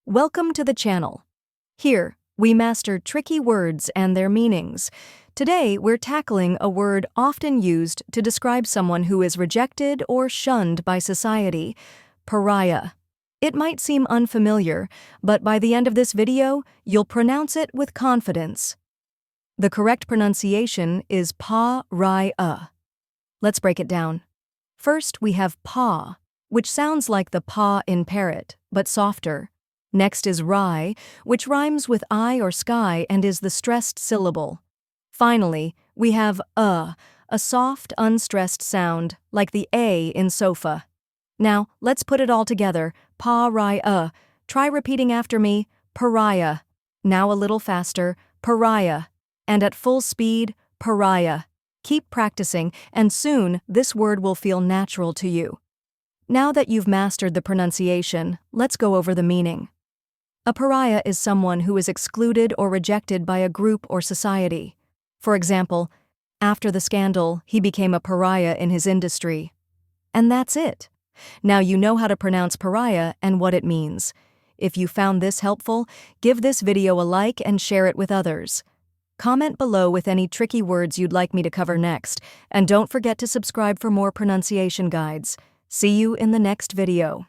Welcome to the channel. Here, we master tricky words and their meanings. Today, we're tackling a word often used to describe someone who is rejected or shunned by society: pariah. It might seem unfamiliar, but by the end of this video, you'll pronounce it with confidence. The correct pronunciation is pariah. Let's break it down. First, we have pa, which sounds like the paw in parrot, but softer. Next is rai, which rhymes with eye or sky and is the stressed syllable. Finally, we have a soft, unstressed sound, like the A in sofa. Now, let's put it all together. Pa-ri-a. Try repeating after me. Pariah. Now a little faster. Pariah. And at full speed, pariah. Keep practicing, and soon this word will feel natural to you. Now that you've mastered the pronunciation, let's go over the meaning. A pariah is someone who is excluded or rejected by a group or society. For example, after the scandal, he became a pariah in his industry. And that's it. Now you know how to pronounce pariah and what it means. If you found this helpful, give this video a like and share it with others. Comment below with any tricky words you'd like me to cover next, and don't forget to subscribe for more pronunciation guides. See you in the next video.